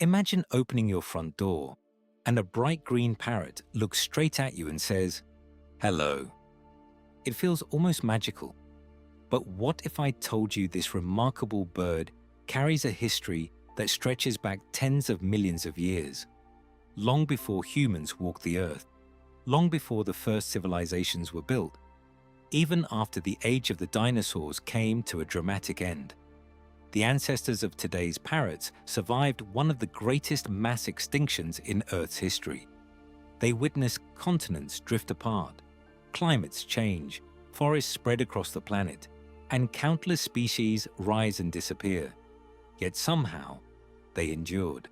Imagine opening your front door and a bright green parrot looks straight at you and says, "Hello." It feels almost magical. But what if I told you this remarkable bird carries a history that stretches back tens of millions of years? Long before humans walked the earth, long before the first civilizations were built, even after the age of the dinosaurs came to a dramatic end. The ancestors of today's parrots survived one of the greatest mass extinctions in Earth's history. They witnessed continents drift apart, climates change, forests spread across the planet, and countless species rise and disappear. Yet somehow, they endured.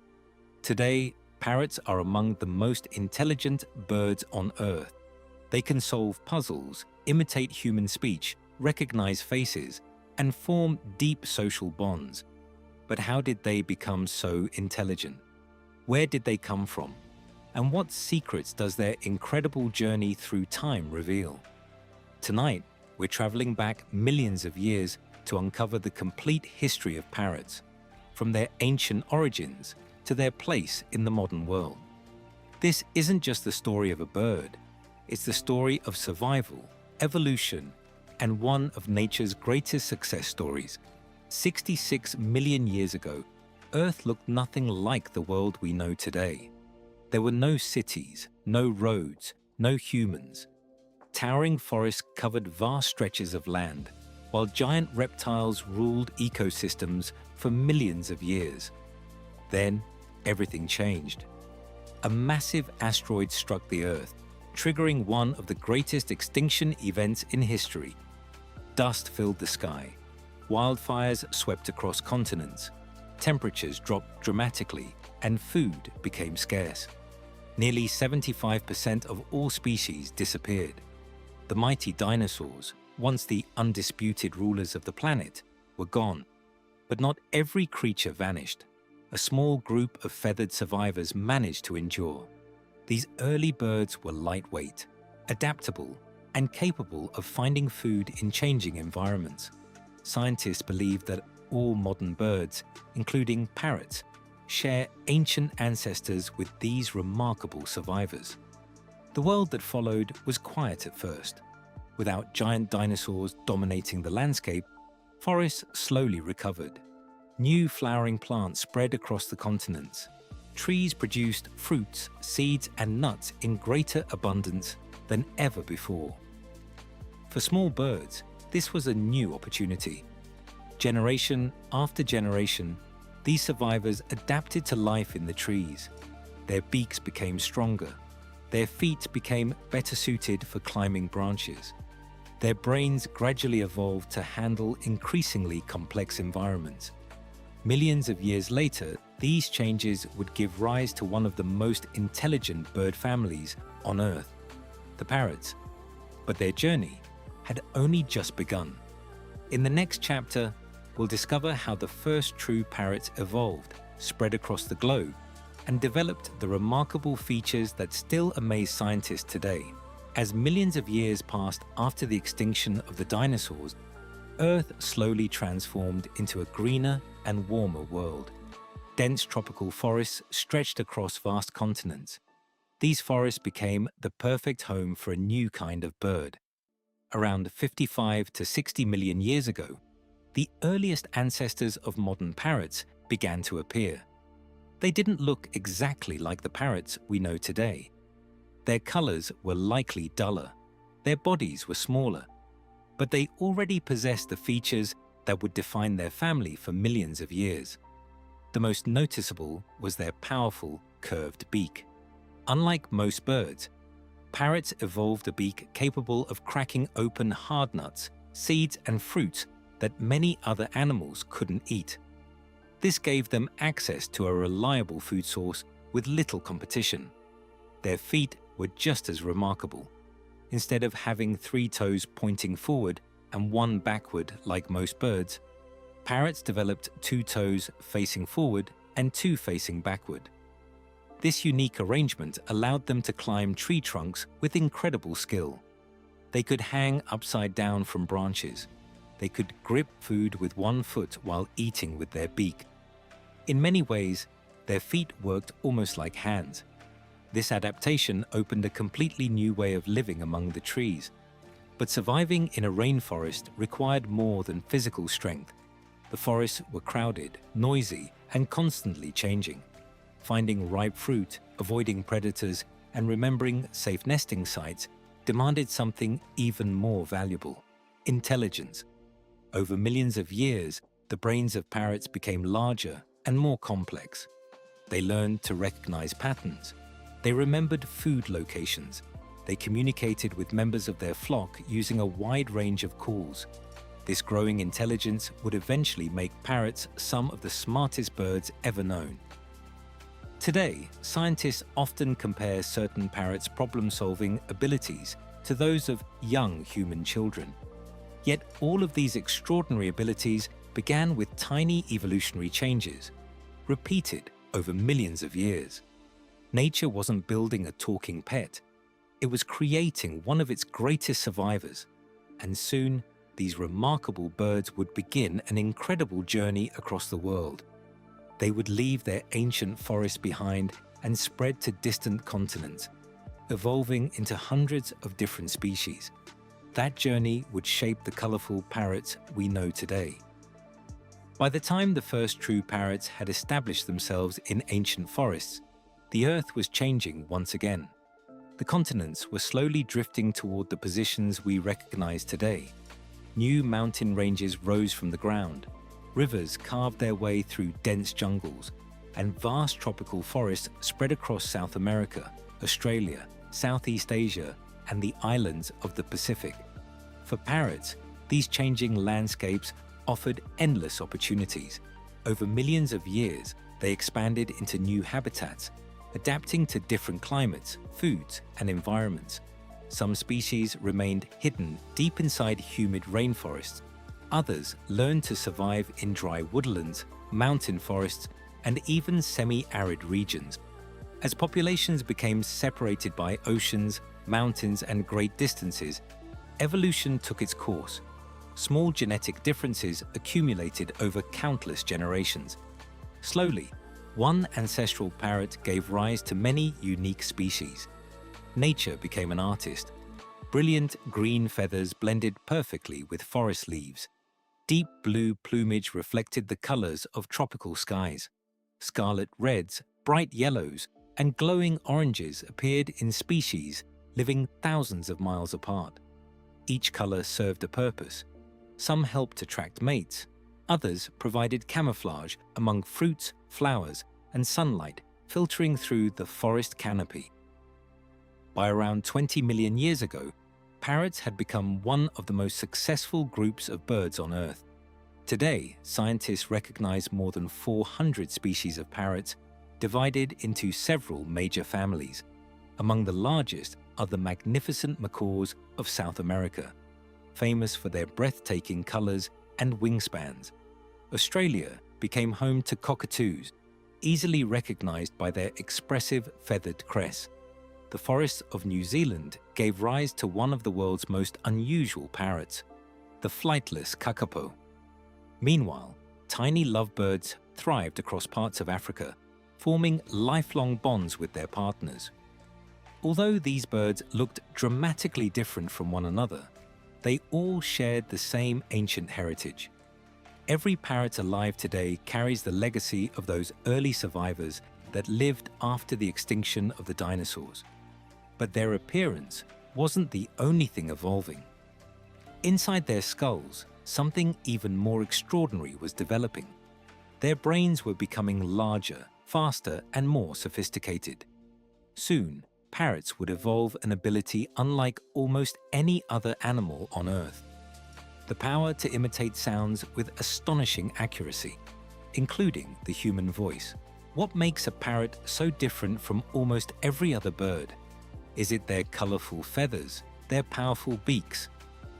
Today, parrots are among the most intelligent birds on Earth. They can solve puzzles, imitate human speech, recognize faces, and form deep social bonds. But how did they become so intelligent? Where did they come from? And what secrets does their incredible journey through time reveal? Tonight, we're traveling back millions of years to uncover the complete history of parrots, from their ancient origins to their place in the modern world. This isn't just the story of a bird, it's the story of survival, evolution, and one of nature's greatest success stories. 66 million years ago, Earth looked nothing like the world we know today. There were no cities, no roads, no humans. Towering forests covered vast stretches of land, while giant reptiles ruled ecosystems for millions of years. Then, everything changed. A massive asteroid struck the Earth, triggering one of the greatest extinction events in history. Dust filled the sky. Wildfires swept across continents. Temperatures dropped dramatically, and food became scarce. Nearly 75% of all species disappeared. The mighty dinosaurs, once the undisputed rulers of the planet, were gone. But not every creature vanished. A small group of feathered survivors managed to endure. These early birds were lightweight, adaptable, and capable of finding food in changing environments. Scientists believe that all modern birds, including parrots, share ancient ancestors with these remarkable survivors. The world that followed was quiet at first. Without giant dinosaurs dominating the landscape, forests slowly recovered. New flowering plants spread across the continents. Trees produced fruits, seeds, and nuts in greater abundance than ever before. For small birds, this was a new opportunity. Generation after generation, these survivors adapted to life in the trees. Their beaks became stronger. Their feet became better suited for climbing branches. Their brains gradually evolved to handle increasingly complex environments. Millions of years later, these changes would give rise to one of the most intelligent bird families on Earth, the parrots. But their journey had only just begun. In the next chapter, we'll discover how the first true parrots evolved, spread across the globe, and developed the remarkable features that still amaze scientists today. As millions of years passed after the extinction of the dinosaurs, Earth slowly transformed into a greener and warmer world. Dense tropical forests stretched across vast continents. These forests became the perfect home for a new kind of bird. Around 55 to 60 million years ago, the earliest ancestors of modern parrots began to appear. They didn't look exactly like the parrots we know today. Their colors were likely duller, their bodies were smaller, but they already possessed the features that would define their family for millions of years. The most noticeable was their powerful, curved beak. Unlike most birds, parrots evolved a beak capable of cracking open hard nuts, seeds, and fruits that many other animals couldn't eat. This gave them access to a reliable food source with little competition. Their feet were just as remarkable. Instead of having 3 toes pointing forward and 1 backward like most birds, parrots developed 2 toes facing forward and 2 facing backward. This unique arrangement allowed them to climb tree trunks with incredible skill. They could hang upside down from branches. They could grip food with 1 foot while eating with their beak. In many ways, Their feet worked almost like hands. This adaptation opened a completely new way of living among the trees. But surviving in a rainforest required more than physical strength. The forests were crowded, noisy, and constantly changing. Finding ripe fruit, avoiding predators, and remembering safe nesting sites demanded something even more valuable: intelligence. Over millions of years, the brains of parrots became larger and more complex. They learned to recognize patterns. They remembered food locations. They communicated with members of their flock using a wide range of calls. This growing intelligence would eventually make parrots some of the smartest birds ever known. Today, scientists often compare certain parrots' problem-solving abilities to those of young human children. Yet all of these extraordinary abilities began with tiny evolutionary changes, repeated over millions of years. Nature wasn't building a talking pet. It was creating one of its greatest survivors. And soon, these remarkable birds would begin an incredible journey across the world. They would leave their ancient forests behind and spread to distant continents, evolving into hundreds of different species. That journey would shape the colorful parrots we know today. By the time the first true parrots had established themselves in ancient forests, the Earth was changing once again. The continents were slowly drifting toward the positions we recognize today. New mountain ranges rose from the ground, rivers carved their way through dense jungles, and vast tropical forests spread across South America, Australia, Southeast Asia, and the islands of the Pacific. For parrots, these changing landscapes offered endless opportunities. Over millions of years, they expanded into new habitats, adapting to different climates, foods, and environments. Some species remained hidden deep inside humid rainforests. Others learned to survive in dry woodlands, mountain forests, and even semi-arid regions. As populations became separated by oceans, mountains, and great distances, evolution took its course. Small genetic differences accumulated over countless generations. Slowly, one ancestral parrot gave rise to many unique species. Nature became an artist. Brilliant green feathers blended perfectly with forest leaves. Deep blue plumage reflected the colors of tropical skies. Scarlet reds, bright yellows, and glowing oranges appeared in species living thousands of miles apart. Each color served a purpose. Some helped attract mates. Others provided camouflage among fruits, flowers, and sunlight filtering through the forest canopy. By around 20 million years ago, parrots had become one of the most successful groups of birds on Earth. Today, scientists recognize more than 400 species of parrots, divided into several major families. Among the largest are the magnificent macaws of South America, famous for their breathtaking colors and wingspans. Australia became home to cockatoos, easily recognized by their expressive feathered crests. The forests of New Zealand gave rise to one of the world's most unusual parrots, the flightless kakapo. Meanwhile, tiny lovebirds thrived across parts of Africa, forming lifelong bonds with their partners. Although these birds looked dramatically different from one another, they all shared the same ancient heritage. Every parrot alive today carries the legacy of those early survivors that lived after the extinction of the dinosaurs. But their appearance wasn't the only thing evolving. Inside their skulls, something even more extraordinary was developing. Their brains were becoming larger, faster, and more sophisticated. Soon, parrots would evolve an ability unlike almost any other animal on Earth: the power to imitate sounds with astonishing accuracy, including the human voice. What makes a parrot so different from almost every other bird? Is it their colorful feathers, their powerful beaks,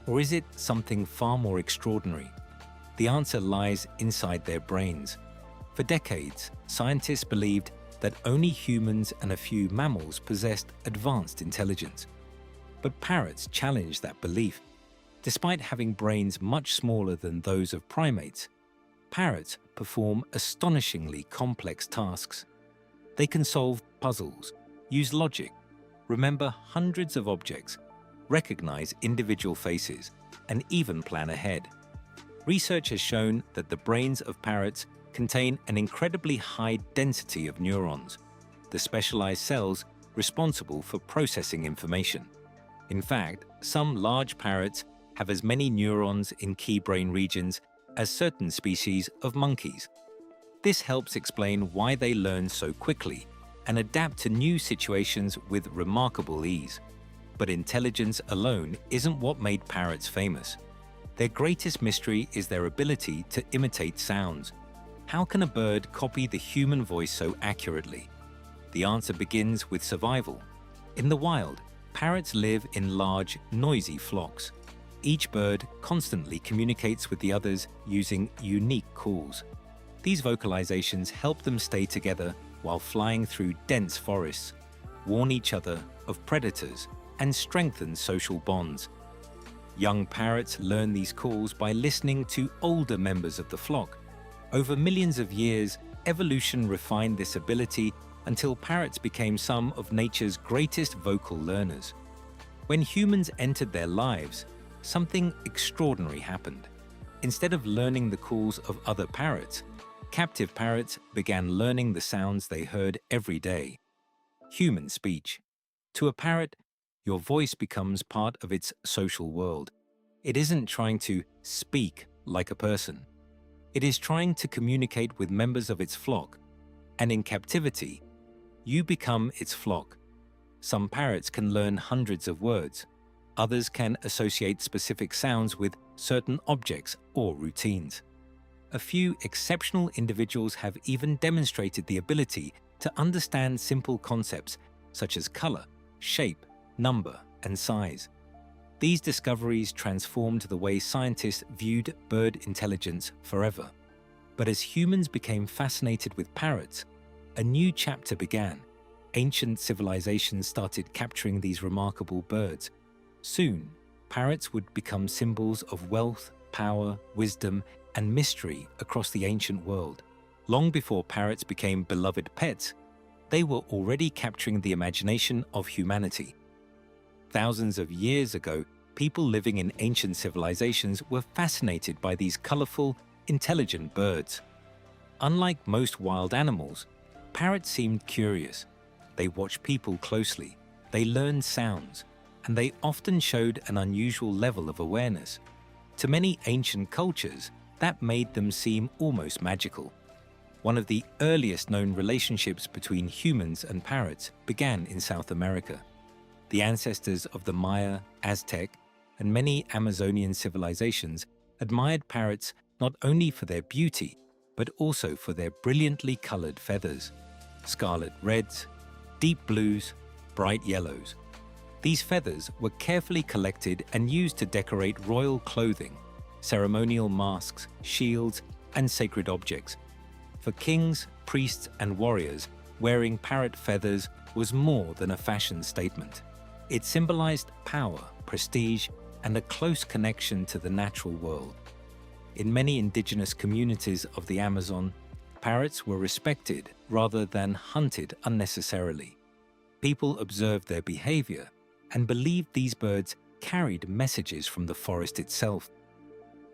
or is it something far more extraordinary? The answer lies inside their brains. For decades, scientists believed that only humans and a few mammals possessed advanced intelligence. But parrots challenged that belief. Despite having brains much smaller than those of primates, parrots perform astonishingly complex tasks. They can solve puzzles, use logic, remember hundreds of objects, recognize individual faces, and even plan ahead. Research has shown that the brains of parrots contain an incredibly high density of neurons, the specialized cells responsible for processing information. In fact, some large parrots have as many neurons in key brain regions as certain species of monkeys. This helps explain why they learn so quickly and adapt to new situations with remarkable ease. But intelligence alone isn't what made parrots famous. Their greatest mystery is their ability to imitate sounds. How can a bird copy the human voice so accurately? The answer begins with survival. In the wild, parrots live in large, noisy flocks. Each bird constantly communicates with the others using unique calls. These vocalizations help them stay together while flying through dense forests, warn each other of predators, and strengthen social bonds. Young parrots learn these calls by listening to older members of the flock. Over millions of years, evolution refined this ability until parrots became some of nature's greatest vocal learners. When humans entered their lives, something extraordinary happened. Instead of learning the calls of other parrots, captive parrots began learning the sounds they heard every day. Human speech. To a parrot, your voice becomes part of its social world. It isn't trying to speak like a person. It is trying to communicate with members of its flock. And in captivity, you become its flock. Some parrots can learn hundreds of words. Others can associate specific sounds with certain objects or routines. A few exceptional individuals have even demonstrated the ability to understand simple concepts such as color, shape, number, and size. These discoveries transformed the way scientists viewed bird intelligence forever. But as humans became fascinated with parrots, a new chapter began. Ancient civilizations started capturing these remarkable birds. Soon, parrots would become symbols of wealth, power, wisdom, and mystery across the ancient world. Long before parrots became beloved pets, they were already capturing the imagination of humanity. Thousands of years ago, people living in ancient civilizations were fascinated by these colorful, intelligent birds. Unlike most wild animals, parrots seemed curious. They watched people closely, they learned sounds, and they often showed an unusual level of awareness. To many ancient cultures, that made them seem almost magical. One of the earliest known relationships between humans and parrots began in South America. The ancestors of the Maya, Aztec, and many Amazonian civilizations admired parrots not only for their beauty, but also for their brilliantly colored feathers. Scarlet reds, deep blues, bright yellows. These feathers were carefully collected and used to decorate royal clothing, ceremonial masks, shields, and sacred objects. For kings, priests, and warriors, wearing parrot feathers was more than a fashion statement. It symbolized power, prestige, and a close connection to the natural world. In many indigenous communities of the Amazon, parrots were respected rather than hunted unnecessarily. People observed their behavior and believed these birds carried messages from the forest itself.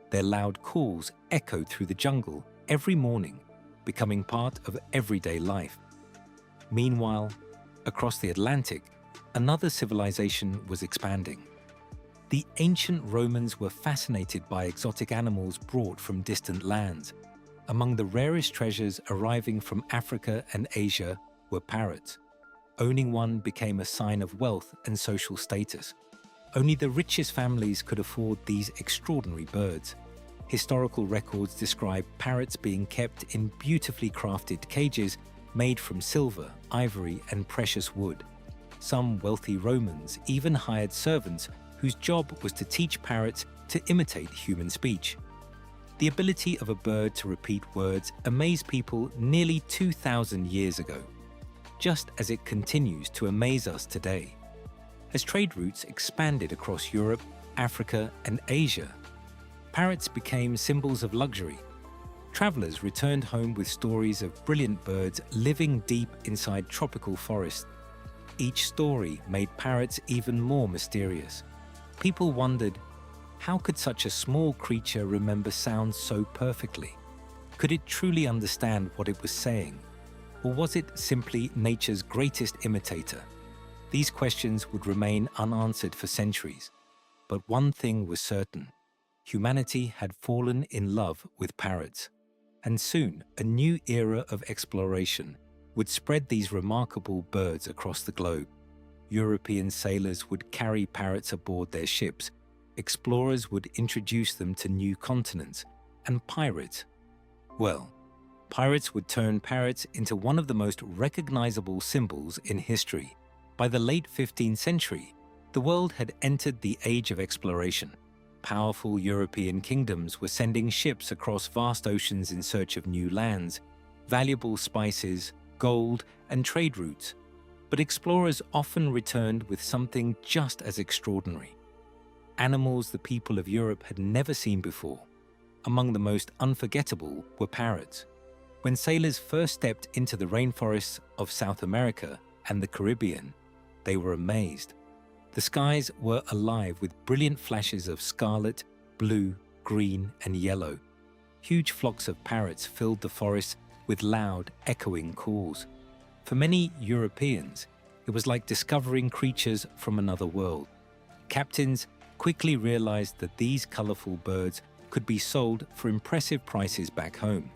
Their loud calls echoed through the jungle every morning, becoming part of everyday life. Meanwhile, across the Atlantic, another civilization was expanding. The ancient Romans were fascinated by exotic animals brought from distant lands. Among the rarest treasures arriving from Africa and Asia were parrots. Owning one became a sign of wealth and social status. Only the richest families could afford these extraordinary birds. Historical records describe parrots being kept in beautifully crafted cages made from silver, ivory, and precious wood. Some wealthy Romans even hired servants whose job was to teach parrots to imitate human speech. The ability of a bird to repeat words amazed people nearly 2,000 years ago, just as it continues to amaze us today. As trade routes expanded across Europe, Africa, and Asia, parrots became symbols of luxury. Travelers returned home with stories of brilliant birds living deep inside tropical forests. Each story made parrots even more mysterious. People wondered, how could such a small creature remember sounds so perfectly? Could it truly understand what it was saying? Or was it simply nature's greatest imitator? These questions would remain unanswered for centuries. But one thing was certain: humanity had fallen in love with parrots. And soon, a new era of exploration would spread these remarkable birds across the globe. European sailors would carry parrots aboard their ships, explorers would introduce them to new continents, and pirates would turn parrots into one of the most recognizable symbols in history. By the late 15th century, the world had entered the age of exploration. Powerful European kingdoms were sending ships across vast oceans in search of new lands, valuable spices, gold, and trade routes. But explorers often returned with something just as extraordinary: animals the people of Europe had never seen before. Among the most unforgettable were parrots. When sailors first stepped into the rainforests of South America and the Caribbean, they were amazed. The skies were alive with brilliant flashes of scarlet, blue, green, and yellow. Huge flocks of parrots filled the forests with loud, echoing calls. For many Europeans, it was like discovering creatures from another world. Captains quickly realized that these colorful birds could be sold for impressive prices back home.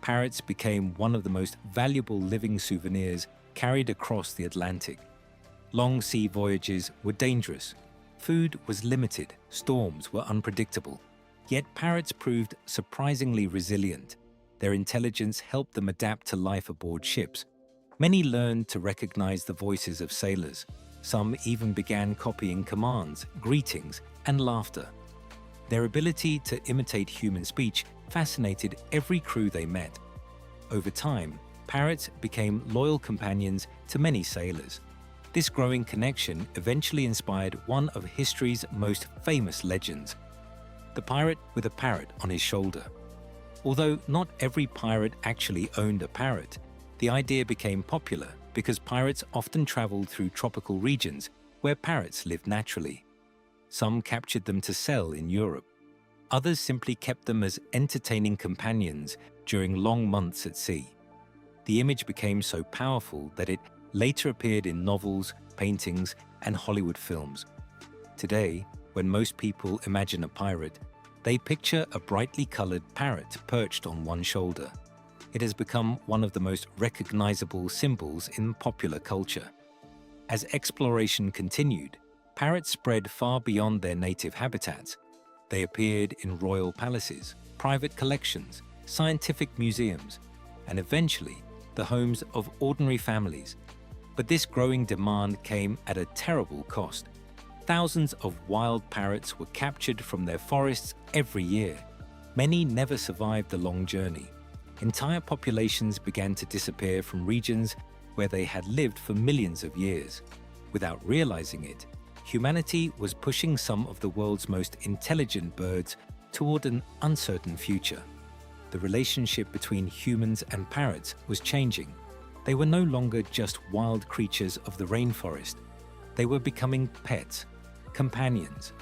Parrots became one of the most valuable living souvenirs carried across the Atlantic. Long sea voyages were dangerous. Food was limited, storms were unpredictable. Yet parrots proved surprisingly resilient. Their intelligence helped them adapt to life aboard ships. Many learned to recognize the voices of sailors. Some even began copying commands, greetings, and laughter. Their ability to imitate human speech fascinated every crew they met. Over time, parrots became loyal companions to many sailors. This growing connection eventually inspired one of history's most famous legends: the pirate with a parrot on his shoulder. Although not every pirate actually owned a parrot, the idea became popular because pirates often traveled through tropical regions where parrots lived naturally. Some captured them to sell in Europe. Others simply kept them as entertaining companions during long months at sea. The image became so powerful that it later appeared in novels, paintings, and Hollywood films. Today, when most people imagine a pirate, they picture a brightly colored parrot perched on one shoulder. It has become one of the most recognizable symbols in popular culture. As exploration continued, parrots spread far beyond their native habitats. They appeared in royal palaces, private collections, scientific museums, and eventually the homes of ordinary families. But this growing demand came at a terrible cost. Thousands of wild parrots were captured from their forests every year. Many never survived the long journey. Entire populations began to disappear from regions where they had lived for millions of years. Without realizing it, humanity was pushing some of the world's most intelligent birds toward an uncertain future. The relationship between humans and parrots was changing. They were no longer just wild creatures of the rainforest. They were becoming pets, companions,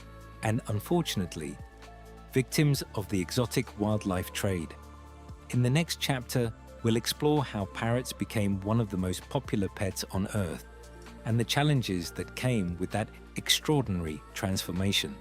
and unfortunately, victims of the exotic wildlife trade. In the next chapter, we'll explore how parrots became one of the most popular pets on Earth and the challenges that came with that extraordinary transformation.